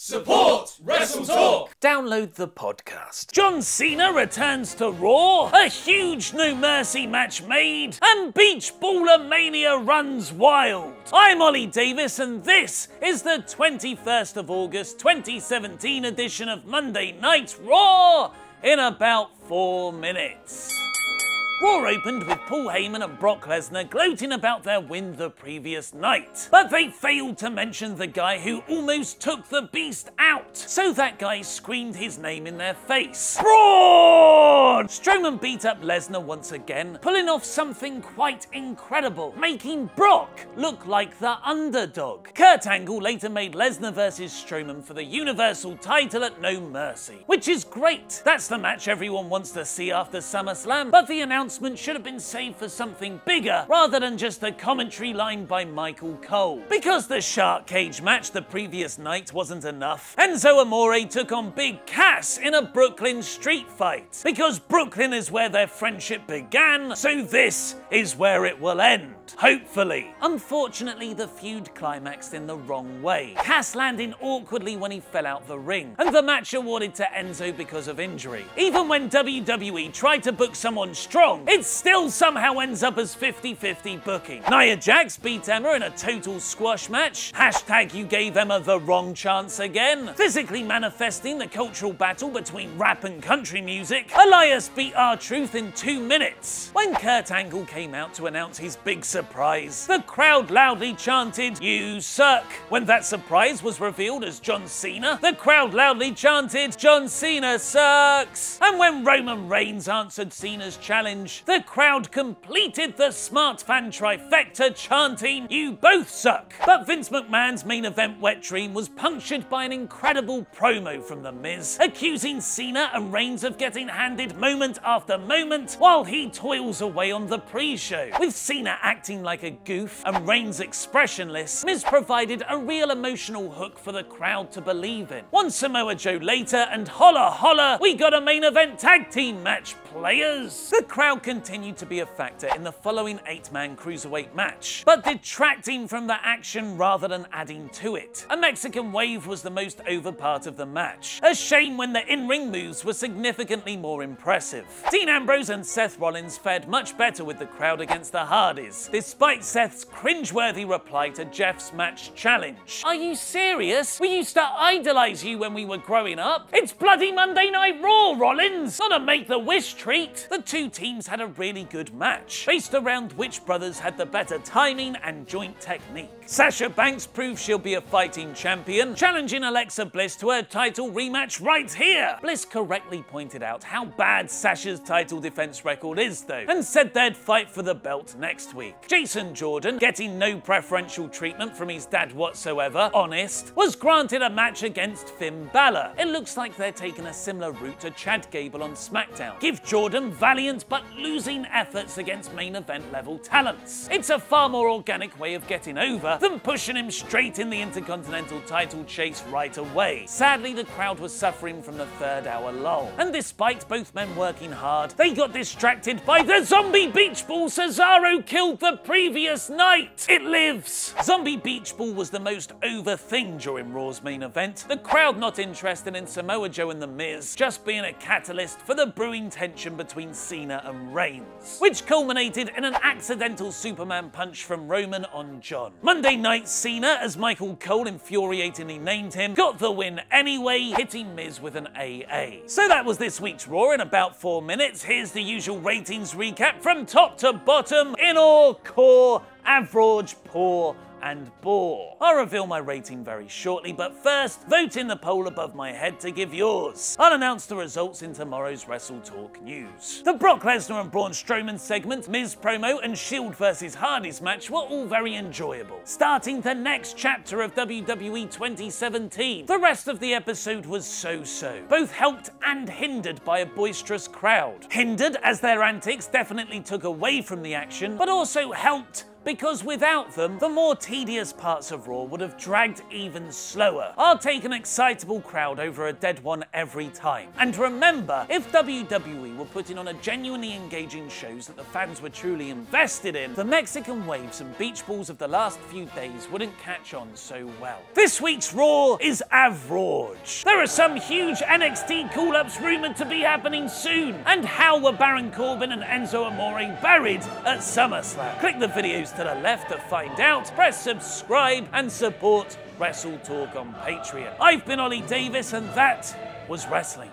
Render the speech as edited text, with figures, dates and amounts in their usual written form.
Support Wrestle Talk! Download the podcast. John Cena returns to Raw, a huge No Mercy match made, and Beach Baller Mania runs wild. I'm Ollie Davis, and this is the 21st of August 2017 edition of Monday Night Raw in about 4 minutes. Raw opened with Paul Heyman and Brock Lesnar gloating about their win the previous night. But they failed to mention the guy who almost took the Beast out. So that guy screamed his name in their face. Braun! Strowman beat up Lesnar once again, pulling off something quite incredible, making Brock look like the underdog. Kurt Angle later made Lesnar versus Strowman for the Universal title at No Mercy, which is great. That's the match everyone wants to see after SummerSlam, but the announcement should have been saved for something bigger rather than just a commentary line by Michael Cole. Because the Shark Cage match the previous night wasn't enough, Enzo Amore took on Big Cass in a Brooklyn street fight. Because Brooklyn is where their friendship began, so this is where it will end. Hopefully. Unfortunately, the feud climaxed in the wrong way. Cass landing awkwardly when he fell out the ring, and the match awarded to Enzo because of injury. Even when WWE tried to book someone strong, it still somehow ends up as 50-50 booking. Nia Jax beat Emma in a total squash match. Hashtag you gave Emma the wrong chance again. Physically manifesting the cultural battle between rap and country music, Elias beat R-Truth in 2 minutes. When Kurt Angle came out to announce his big surprise, the crowd loudly chanted, "You suck." When that surprise was revealed as John Cena, the crowd loudly chanted, "John Cena sucks." And when Roman Reigns answered Cena's challenge, the crowd completed the smart fan trifecta chanting, "You both suck." But Vince McMahon's main event wet dream was punctured by an incredible promo from The Miz, accusing Cena and Reigns of getting handed moment after moment while he toils away on the pre-show. With Cena acting like a goof and Reigns expressionless, Miz provided a real emotional hook for the crowd to believe in. One Samoa Joe later, and holla holla, we got a main event tag team match, players. The crowd continued to be a factor in the following 8-man cruiserweight match, but detracting from the action rather than adding to it. A Mexican wave was the most over part of the match. A shame when the in-ring moves were significantly more impressive. Dean Ambrose and Seth Rollins fared much better with the crowd against the Hardys, despite Seth's cringeworthy reply to Jeff's match challenge. "Are you serious? We used to idolize you when we were growing up. It's bloody Monday Night Raw, Rollins, not a Make-the-Wish treat." The two teams had a really good match, based around which brothers had the better timing and joint technique. Sasha Banks proved she'll be a fighting champion, challenging Alexa Bliss to her title rematch right here. Bliss correctly pointed out how bad Sasha's title defense record is though, and said they'd fight for the belt next week. Jason Jordan, getting no preferential treatment from his dad whatsoever, honest, was granted a match against Finn Balor. It looks like they're taking a similar route to Chad Gable on SmackDown. Give Jordan valiant but losing efforts against main event level talents. It's a far more organic way of getting over than pushing him straight in the Intercontinental title chase right away. Sadly, the crowd was suffering from the third-hour lull, and despite both men working hard, they got distracted by the zombie beach ball Cesaro killed the previous night. It lives! Zombie beach ball was the most over thing during Raw's main event, the crowd not interested in Samoa Joe and The Miz just being a catalyst for the brewing tension between Cena and Reigns, which culminated in an accidental Superman punch from Roman on John. Monday Night Cena, as Michael Cole infuriatingly named him, got the win anyway, hitting Miz with an AA. So that was this week's Raw in about 4 minutes. Here's the usual ratings recap from top to bottom in all core, average, poor, and bore. I'll reveal my rating very shortly, but first, vote in the poll above my head to give yours. I'll announce the results in tomorrow's Wrestle Talk news. The Brock Lesnar and Braun Strowman segment, Miz promo, and Shield vs Hardys match were all very enjoyable, starting the next chapter of WWE 2017. The rest of the episode was so-so, both helped and hindered by a boisterous crowd. Hindered as their antics definitely took away from the action, but also helped because without them, the more tedious parts of Raw would have dragged even slower. I'll take an excitable crowd over a dead one every time. And remember, if WWE were putting on a genuinely engaging shows that the fans were truly invested in, the Mexican waves and beach balls of the last few days wouldn't catch on so well. This week's Raw is Avrorge. There are some huge NXT call-ups rumoured to be happening soon. And how were Baron Corbin and Enzo Amore buried at SummerSlam? Click the videos to the left to find out, press subscribe and support WrestleTalk on Patreon. I've been Ollie Davis and that was wrestling.